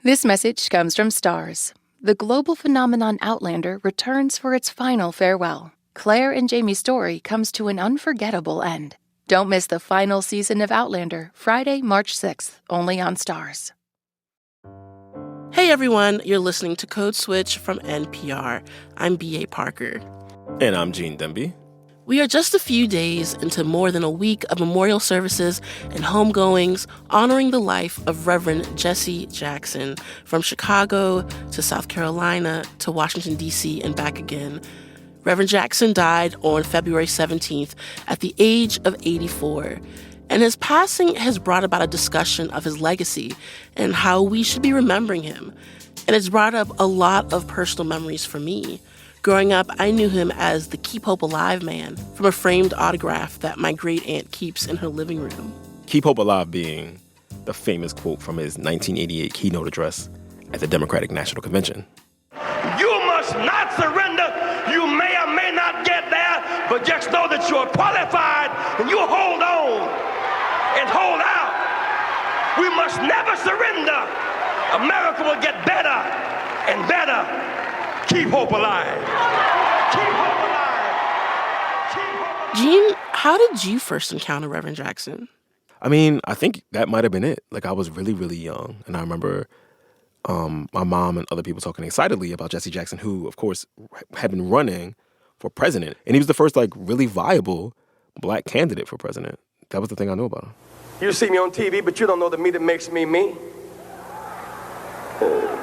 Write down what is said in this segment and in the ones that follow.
This message comes from Stars. The global phenomenon Outlander returns for its final farewell. Claire and Jamie's story comes to an unforgettable end. Don't miss the final season of Outlander, Friday, March 6th, only on Stars. Hey everyone, you're listening to Code Switch from NPR. I'm B.A. Parker. And I'm Gene Demby. We are just a few days into more than a week of memorial services and homegoings honoring the life of Reverend Jesse Jackson, from Chicago to South Carolina to Washington, D.C. and back again. Reverend Jackson died on February 17th at the age of 84. And his passing has brought about a discussion of his legacy and how we should be remembering him. And it's brought up a lot of personal memories for me. Growing up, I knew him as the Keep Hope Alive man from a framed autograph that my great-aunt keeps in her living room. Keep Hope Alive being the famous quote from his 1988 keynote address at the Democratic National Convention. You must not surrender. You may or may not get there, but just know that you're qualified and you hold on and hold out. We must never surrender. America will get better and better. Keep hope alive. Keep hope alive. Keep hope alive. Gene, how did you first encounter Reverend Jackson? I mean, I think that might have been it. Like, I was really, really young. And I remember my mom and other people talking excitedly about Jesse Jackson, who, of course, had been running for president. And he was the first, really viable black candidate for president. That was the thing I knew about him. You see me on TV, but you don't know the me that makes me me.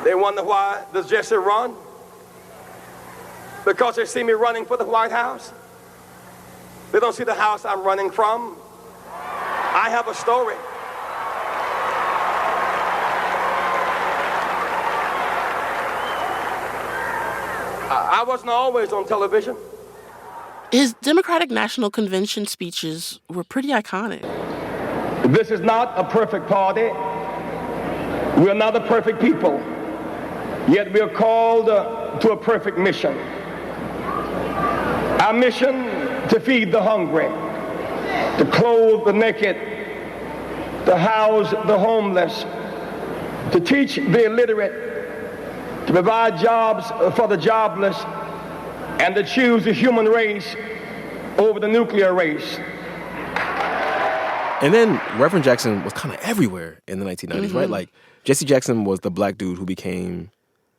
They wonder why does Jesse run? Because they see me running for the White House. They don't see the house I'm running from. I have a story. I wasn't always on television. His Democratic National Convention speeches were pretty iconic. This is not a perfect party. We are not a perfect people. Yet we are called to a perfect mission. Our mission: to feed the hungry, to clothe the naked, to house the homeless, to teach the illiterate, to provide jobs for the jobless, and to choose the human race over the nuclear race. And then Reverend Jackson was kind of everywhere in the 1990s, right? Like, Jesse Jackson was the black dude who became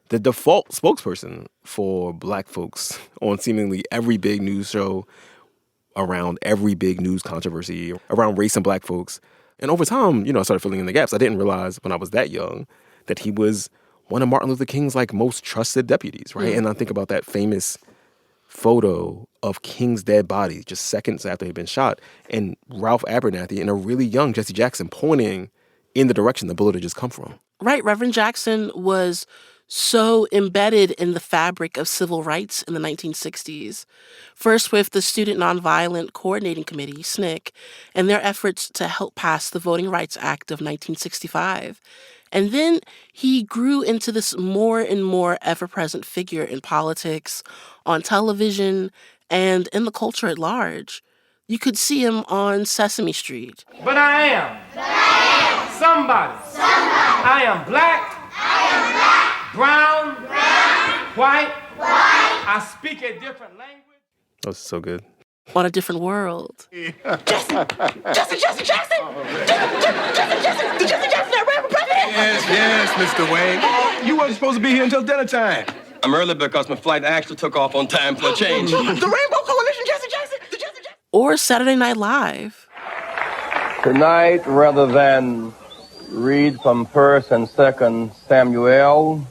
the default spokesperson for black folks on seemingly every big news show, around every big news controversy, around race and black folks. And over time, I started filling in the gaps. I didn't realize when I was that young that he was one of Martin Luther King's most trusted deputies, right? And I think about that famous photo of King's dead body just seconds after he'd been shot, and Ralph Abernathy and a really young Jesse Jackson pointing in the direction the bullet had just come from. Right, Reverend Jackson was so embedded in the fabric of civil rights in the 1960s. First with the Student Nonviolent Coordinating Committee, SNCC, and their efforts to help pass the Voting Rights Act of 1965. And then he grew into this more and more ever-present figure in politics, on television, and in the culture at large. You could see him on Sesame Street. But I am. Somebody. I am black. Brown. White. I speak a different language. That was so good. On a different world. Jesse Jackson! Jesse Jackson, that rapper president! Yes, Mr. Wayne. You wasn't supposed to be here until dinner time. I'm early because my flight actually took off on time for a change. The Rainbow Coalition, Jesse Jackson! Or Saturday Night Live. Tonight, rather than read from 1st and 2nd Samuel,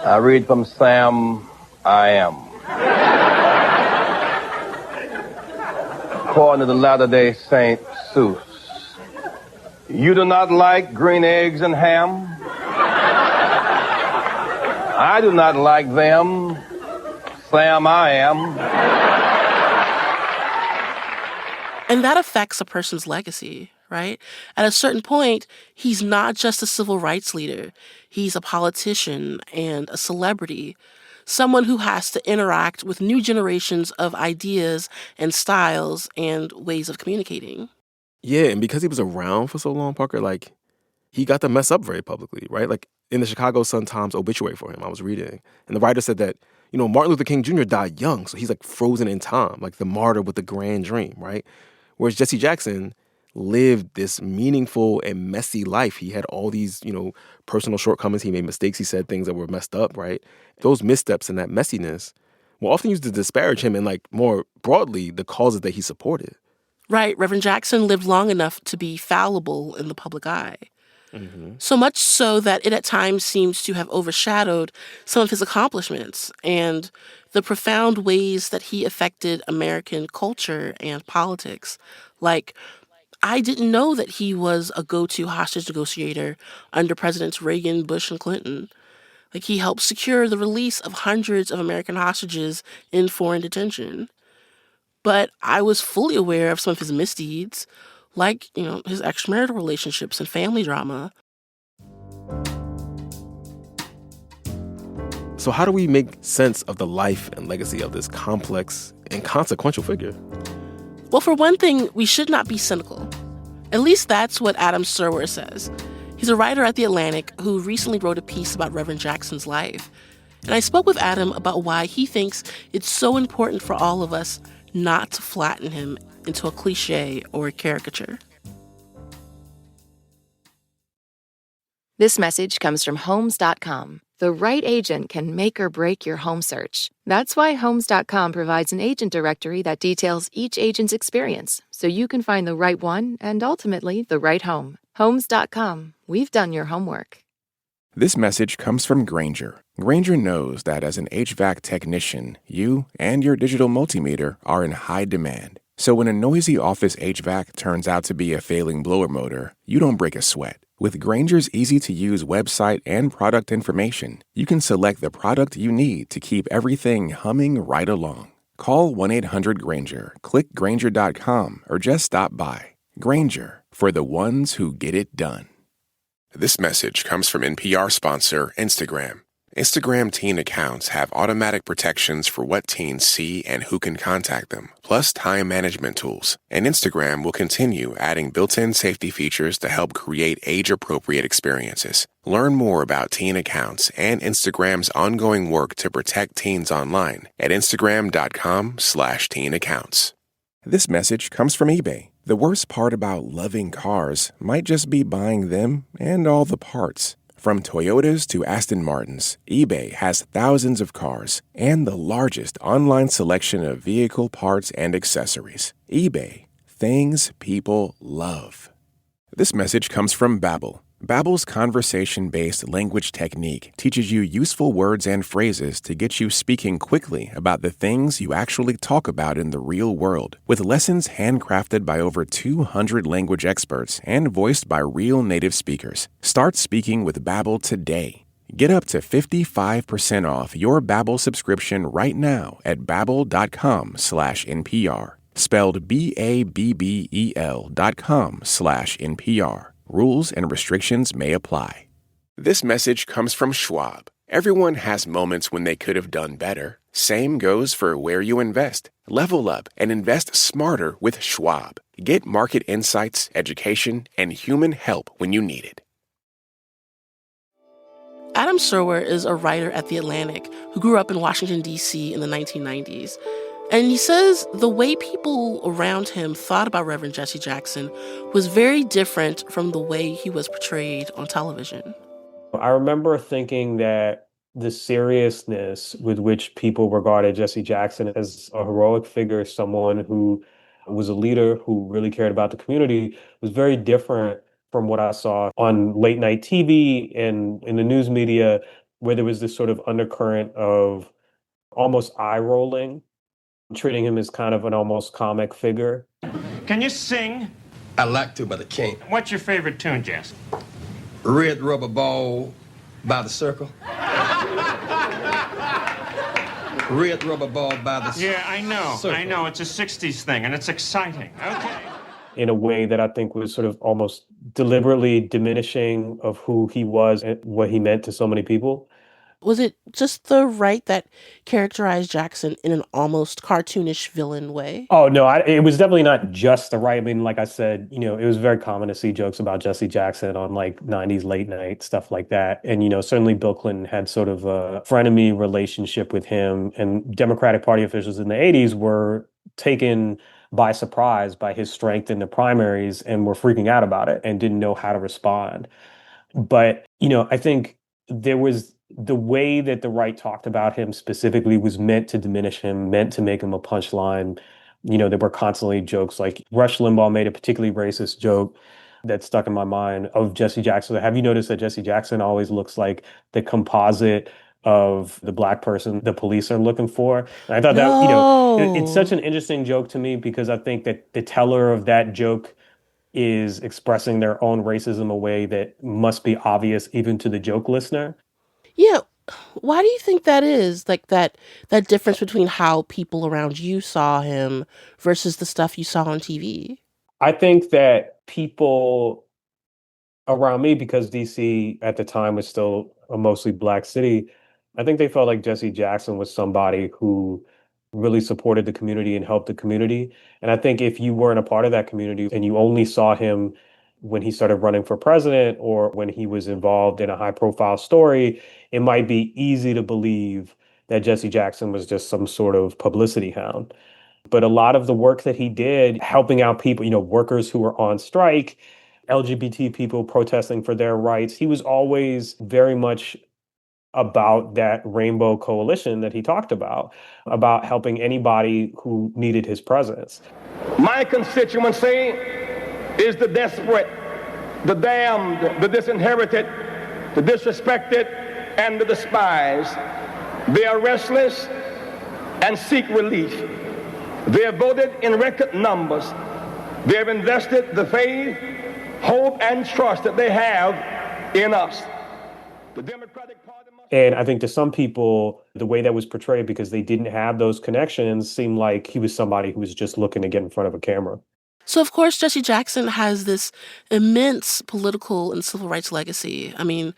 I read from Sam I Am. According to the Latter-day Saint Seuss, you do not like green eggs and ham? I do not like them. Sam I Am. And that affects a person's legacy, right? At a certain point, he's not just a civil rights leader. He's a politician and a celebrity, someone who has to interact with new generations of ideas and styles and ways of communicating. Yeah, and because he was around for so long, Parker, he got to mess up very publicly, right? Like in the Chicago Sun-Times obituary for him, I was reading, and the writer said that, Martin Luther King Jr. died young, so he's like frozen in time, like the martyr with the grand dream, right? Whereas Jesse Jackson lived this meaningful and messy life. He had all these, personal shortcomings. He made mistakes. He said things that were messed up, right? Those missteps and that messiness were often used to disparage him and, like, more broadly, the causes that he supported. Right. Reverend Jackson lived long enough to be fallible in the public eye. So much so that it at times seems to have overshadowed some of his accomplishments and the profound ways that he affected American culture and politics. Like, I didn't know that he was a go-to hostage negotiator under Presidents Reagan, Bush, and Clinton. Like, he helped secure the release of hundreds of American hostages in foreign detention. But I was fully aware of some of his misdeeds, like, his extramarital relationships and family drama. So how do we make sense of the life and legacy of this complex and consequential figure? Well, for one thing, we should not be cynical. At least that's what Adam Serwer says. He's a writer at The Atlantic who recently wrote a piece about Reverend Jackson's life. And I spoke with Adam about why he thinks it's so important for all of us not to flatten him into a cliche or a caricature. This message comes from Homes.com. The right agent can make or break your home search. That's why Homes.com provides an agent directory that details each agent's experience, so you can find the right one and ultimately the right home. Homes.com. We've done your homework. This message comes from Grainger. Grainger knows that as an HVAC technician, you and your digital multimeter are in high demand. So when a noisy office HVAC turns out to be a failing blower motor, you don't break a sweat. With Grainger's easy-to-use website and product information, you can select the product you need to keep everything humming right along. Call 1-800-GRAINGER, click Grainger.com, or just stop by. Grainger, for the ones who get it done. This message comes from NPR sponsor Instagram. Instagram teen accounts have automatic protections for what teens see and who can contact them, plus time management tools. And Instagram will continue adding built-in safety features to help create age-appropriate experiences. Learn more about teen accounts and Instagram's ongoing work to protect teens online at instagram.com/teen accounts. This message comes from eBay. The worst part about loving cars might just be buying them and all the parts. From Toyotas to Aston Martins, eBay has thousands of cars and the largest online selection of vehicle parts and accessories. eBay, things people love. This message comes from Babbel. Babbel's conversation-based language technique teaches you useful words and phrases to get you speaking quickly about the things you actually talk about in the real world, with lessons handcrafted by over 200 language experts and voiced by real native speakers. Start speaking with Babbel today. Get up to 55% off your Babbel subscription right now at babbel.com/NPR. Spelled BABBEL.com/NPR. Rules and restrictions may apply. This message comes from Schwab. Everyone has moments when they could have done better. Same goes for where you invest. Level up and invest smarter with Schwab. Get market insights, education, and human help when you need it. Adam Serwer is a writer at The Atlantic who grew up in Washington, D.C. in the 1990s. And he says the way people around him thought about Reverend Jesse Jackson was very different from the way he was portrayed on television. I remember thinking that the seriousness with which people regarded Jesse Jackson as a heroic figure, someone who was a leader who really cared about the community, was very different from what I saw on late night TV and in the news media, where there was this sort of undercurrent of almost eye rolling, treating him as kind of an almost comic figure. Can you sing? I like to, but I can't. What's your favorite tune, Jess? Red Rubber Ball by the Circle. Red Rubber Ball by the Yeah, I know. Circle. I know. It's a 60s thing, and it's exciting. Okay. In a way that I think was sort of almost deliberately diminishing of who he was and what he meant to so many people. Was it just the right that characterized Jackson in an almost cartoonish villain way? Oh, no, it was definitely not just the right. I mean, like I said, it was very common to see jokes about Jesse Jackson on like 90s late night, stuff like that. And, certainly Bill Clinton had sort of a frenemy relationship with him. And Democratic Party officials in the 80s were taken by surprise by his strength in the primaries and were freaking out about it and didn't know how to respond. But, I think there was the way that the right talked about him specifically was meant to diminish him, meant to make him a punchline. There were constantly jokes like Rush Limbaugh made a particularly racist joke that stuck in my mind of Jesse Jackson. Have you noticed that Jesse Jackson always looks like the composite of the black person the police are looking for? And I thought that, it's such an interesting joke to me because I think that the teller of that joke is expressing their own racism in a way that must be obvious even to the joke listener. Yeah. Why do you think that is? Like that difference between how people around you saw him versus the stuff you saw on TV? I think that people around me, because DC at the time was still a mostly black city, I think they felt like Jesse Jackson was somebody who really supported the community and helped the community. And I think if you weren't a part of that community and you only saw him when he started running for president or when he was involved in a high profile story, it might be easy to believe that Jesse Jackson was just some sort of publicity hound. But a lot of the work that he did, helping out people, workers who were on strike, LGBT people protesting for their rights, he was always very much about that rainbow coalition that he talked about helping anybody who needed his presence. My constituency is the desperate, the damned, the disinherited, the disrespected, and the despised. They are restless and seek relief. They have voted in record numbers. They have invested the faith, hope, and trust that they have in us. The Democratic Party. And I think to some people, the way that was portrayed, because they didn't have those connections, seemed like he was somebody who was just looking to get in front of a camera. So, of course, Jesse Jackson has this immense political and civil rights legacy. I mean,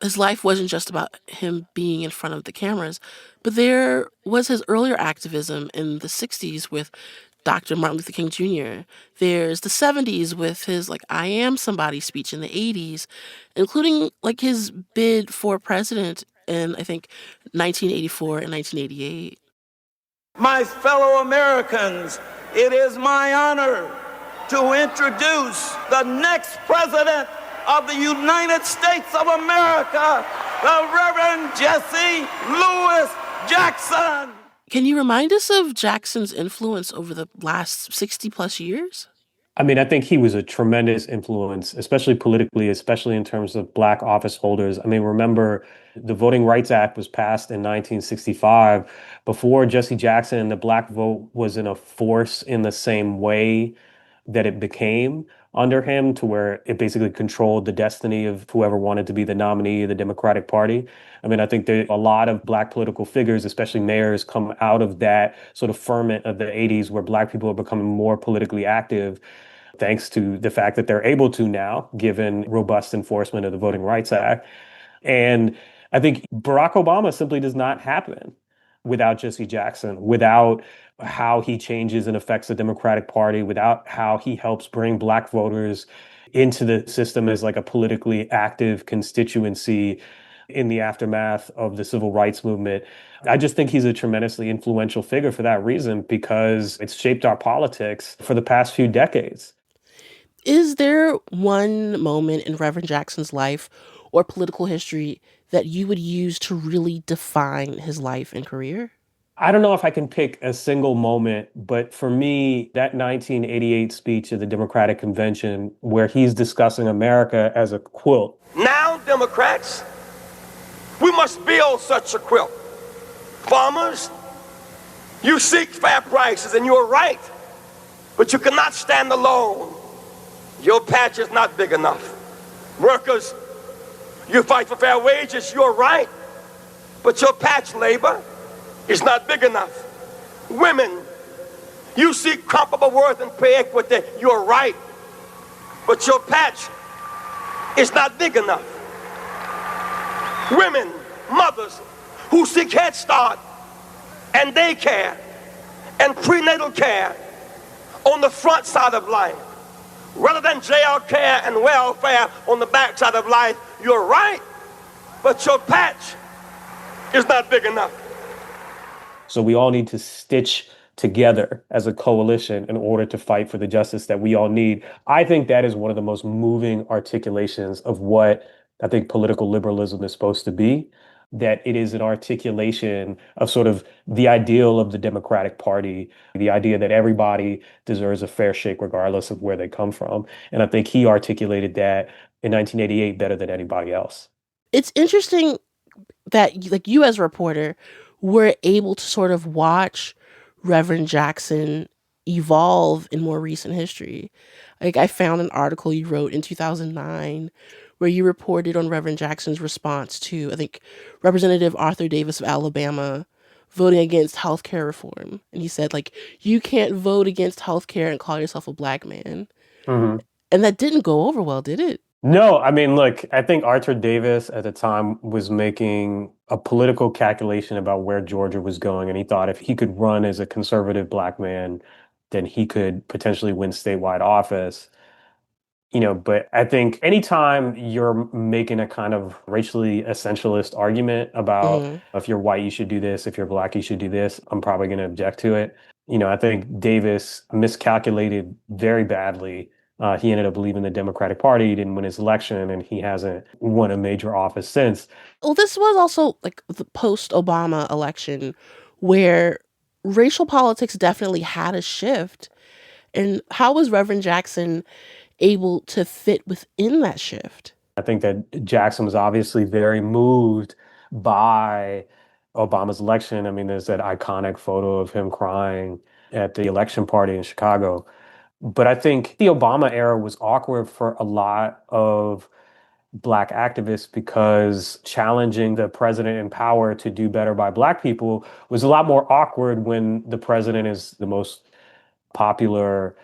his life wasn't just about him being in front of the cameras, but there was his earlier activism in the 60s with Dr. Martin Luther King Jr. There's the 70s with his I Am Somebody speech in the 80s, including his bid for president in, I think, 1984 and 1988. My fellow Americans, it is my honor to introduce the next president of the United States of America, the Reverend Jesse Louis Jackson. Can you remind us of Jackson's influence over the last 60 plus years? I mean, I think he was a tremendous influence, especially politically, especially in terms of black office holders. I mean, remember, the Voting Rights Act was passed in 1965. Before Jesse Jackson, the black vote wasn't a force in the same way that it became under him, to where it basically controlled the destiny of whoever wanted to be the nominee of the Democratic Party. I mean, I think there a lot of black political figures, especially mayors, come out of that sort of ferment of the 80s where black people are becoming more politically active, thanks to the fact that they're able to now, given robust enforcement of the Voting Rights Act. And I think Barack Obama simply does not happen without Jesse Jackson, without how he changes and affects the Democratic Party, without how he helps bring black voters into the system as a politically active constituency in the aftermath of the civil rights movement. I just think he's a tremendously influential figure for that reason, because it's shaped our politics for the past few decades. Is there one moment in Reverend Jackson's life or political history that you would use to really define his life and career? I don't know if I can pick a single moment, but for me, that 1988 speech at the Democratic Convention where he's discussing America as a quilt. Now, Democrats, we must build such a quilt. Farmers, you seek fair prices and you're right, but you cannot stand alone. Your patch is not big enough. Workers, you fight for fair wages, you're right, but your patch labor is not big enough. Women, you seek comparable worth and pay equity, you're right, but your patch is not big enough. women, mothers who seek Head Start and daycare and prenatal care on the front side of life, rather than jail care and welfare on the back side of life. You're right, but your patch is not big enough. So we all need to stitch together as a coalition in order to fight for the justice that we all need. I think that is one of the most moving articulations of what I think political liberalism is supposed to be, that it is an articulation of sort of the ideal of the Democratic Party, the idea that everybody deserves a fair shake regardless of where they come from. And I think he articulated that in 1988 better than anybody else. It's interesting that, like, you as a reporter were able to sort of watch Reverend Jackson evolve in more recent history. Like, I found an article you wrote in 2009 where you reported on Reverend Jackson's response to, I think, Representative Arthur Davis of Alabama voting against healthcare reform. And he said, like, you can't vote against healthcare and call yourself a black man. Mm-hmm. And that didn't go over well, did it? No, I mean, look, I think Arthur Davis at the time was making a political calculation about where Georgia was going. And he thought if he could run as a conservative black man, then he could potentially win statewide office. You know, but I think anytime you're making a kind of racially essentialist argument about if you're white, you should do this, if you're black, you should do this, I'm probably going to object to it. You know, I think Davis miscalculated very badly. He ended up leaving the Democratic Party, he didn't win his election, and he hasn't won a major office since. Well, this was also like the post-Obama election where racial politics definitely had a shift. And how was Reverend Jackson able to fit within that shift? I think that Jackson was obviously very moved by Obama's election. I mean, there's that iconic photo of him crying at the election party in Chicago. But I think the Obama era was awkward for a lot of Black activists because challenging the president in power to do better by Black people was a lot more awkward when the president is the most popular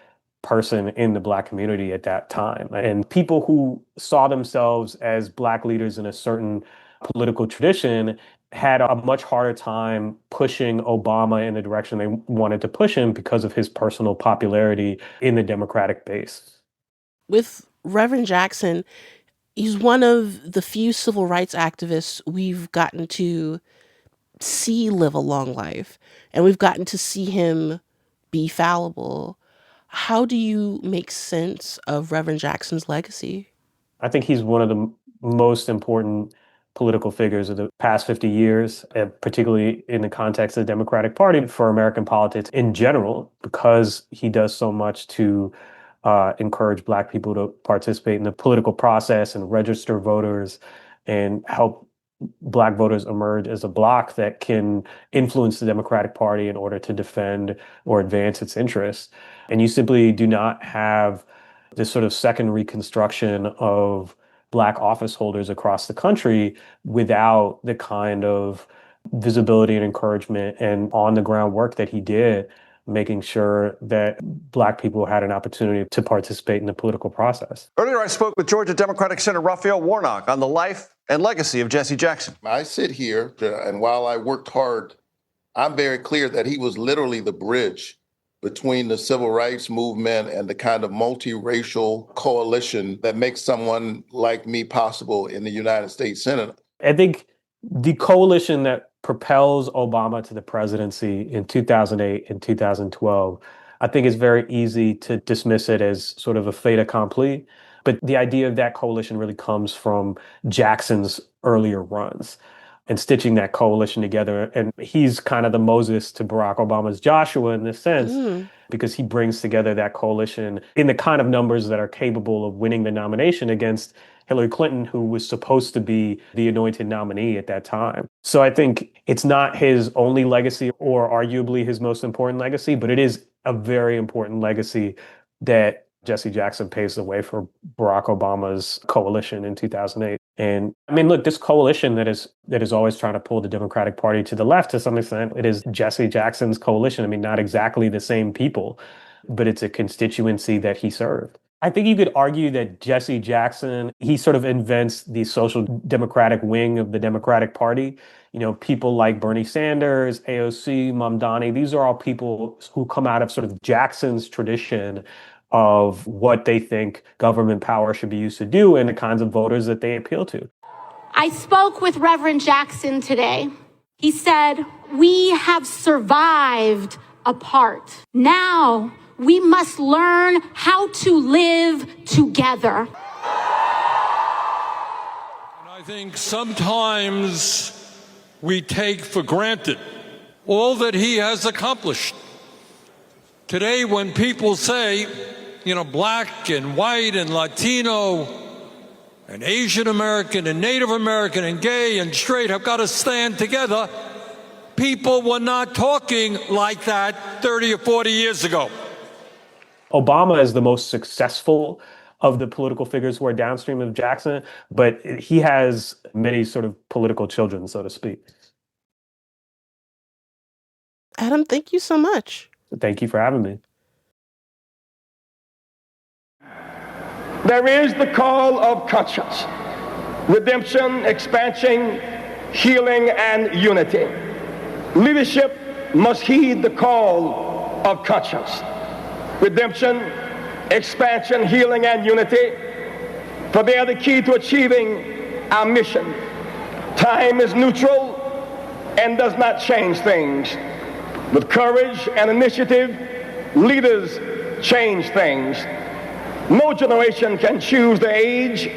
person in the Black community at that time. And people who saw themselves as Black leaders in a certain political tradition had a much harder time pushing Obama in the direction they wanted to push him because of his personal popularity in the Democratic base. With Reverend Jackson, he's one of the few civil rights activists we've gotten to see live a long life, and we've gotten to see him be fallible. How do you make sense of Reverend Jackson's legacy? I think he's one of the most important political figures of the past 50 years, particularly in the context of the Democratic Party for American politics in general, because he does so much to encourage Black people to participate in the political process and register voters and help Black voters emerge as a bloc that can influence the Democratic Party in order to defend or advance its interests. And you simply do not have this sort of second reconstruction of Black office holders across the country without the kind of visibility and encouragement and on the ground work that he did, making sure that Black people had an opportunity to participate in the political process. Earlier, I spoke with Georgia Democratic Senator Raphael Warnock on the life and legacy of Jesse Jackson. I sit here, and while I worked hard, I'm very clear that he was literally the bridge between the civil rights movement and the kind of multiracial coalition that makes someone like me possible in the United States Senate. I think the coalition that propels Obama to the presidency in 2008 and 2012, I think it's very easy to dismiss it as sort of a fait accompli. But the idea of that coalition really comes from Jackson's earlier runs and stitching that coalition together. And he's kind of the Moses to Barack Obama's Joshua in this sense, because he brings together that coalition in the kind of numbers that are capable of winning the nomination against Hillary Clinton, who was supposed to be the anointed nominee at that time. So I think it's not his only legacy or arguably his most important legacy, but it is a very important legacy that Jesse Jackson paves the way for Barack Obama's coalition in 2008. And I mean, look, this coalition that is always trying to pull the Democratic Party to the left to some extent, it is Jesse Jackson's coalition. I mean, not exactly the same people, but it's a constituency that he served. I think you could argue that Jesse Jackson, he sort of invents the social democratic wing of the Democratic Party. You know, people like Bernie Sanders, AOC, Mamdani, these are all people who come out of sort of Jackson's tradition of what they think government power should be used to do and the kinds of voters that they appeal to. I spoke with Reverend Jackson today. He said, "We have survived apart. Now we must learn how to live together." And I think sometimes we take for granted all that he has accomplished. Today, when people say, black and white and Latino and Asian American and Native American and gay and straight have got to stand together, people were not talking like that 30 or 40 years ago. Obama is the most successful of the political figures who are downstream of Jackson, but he has many sort of political children, so to speak. Adam, thank you so much. Thank you for having me. There is the call of conscience, redemption, expansion, healing, and unity. Leadership must heed the call of conscience, redemption, expansion, healing, and unity, for they are the key to achieving our mission. Time is neutral and does not change things. With courage and initiative, leaders change things. No generation can choose the age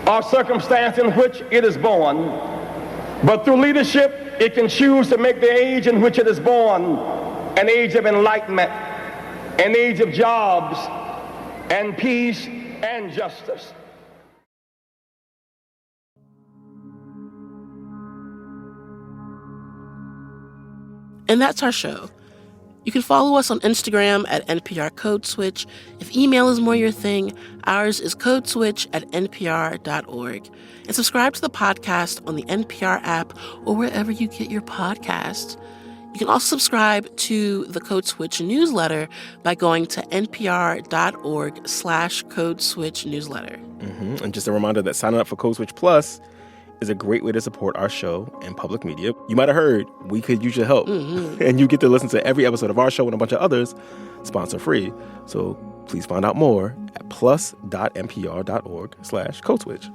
or circumstance in which it is born, but through leadership, it can choose to make the age in which it is born an age of enlightenment, an age of jobs and peace and justice. And that's our show. You can follow us on Instagram at NPR Code Switch. If email is more your thing, ours is codeswitch@npr.org. And subscribe to the podcast on the NPR app or wherever you get your podcasts. You can also subscribe to the Code Switch newsletter by going to npr.org/Code Switch newsletter. And just a reminder that signing up for Code Switch Plus is a great way to support our show and public media. You might have heard we could use your help. And you get to listen to every episode of our show and a bunch of others sponsor-free. So please find out more at plus.npr.org/Code Switch.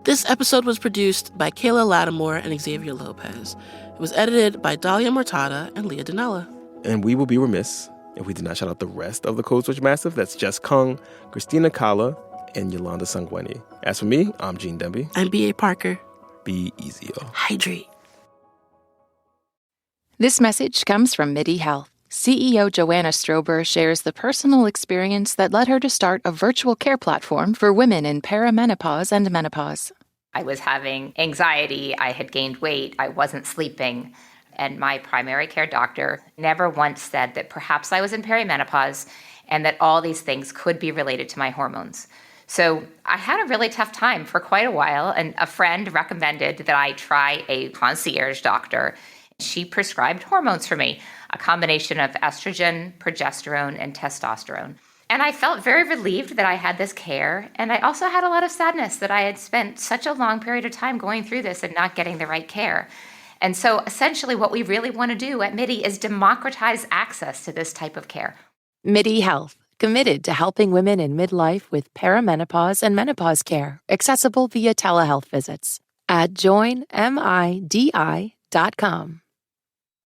This episode was produced by Kayla Lattimore and Xavier Lopez. It was edited by Dahlia Mortada and Leah Donnella. And we will be remiss if we did not shout out the rest of the Code Switch Massive. That's Jess Kung, Christina Kala, and Yolanda Sangweni. As for me, I'm Gene Demby. I'm B.A. Parker. Be easy, y'all. Hydrate. This message comes from MIDI Health. CEO Joanna Strober shares the personal experience that led her to start a virtual care platform for women in perimenopause and menopause. I was having anxiety. I had gained weight. I wasn't sleeping. And my primary care doctor never once said that perhaps I was in perimenopause and that all these things could be related to my hormones. So I had a really tough time for quite a while, and a friend recommended that I try a concierge doctor. She prescribed hormones for me, a combination of estrogen, progesterone, and testosterone. And I felt very relieved that I had this care, and I also had a lot of sadness that I had spent such a long period of time going through this and not getting the right care. And so essentially what we really want to do at MIDI is democratize access to this type of care. MIDI Health, committed to helping women in midlife with perimenopause and menopause care, accessible via telehealth visits at joinmidi.com.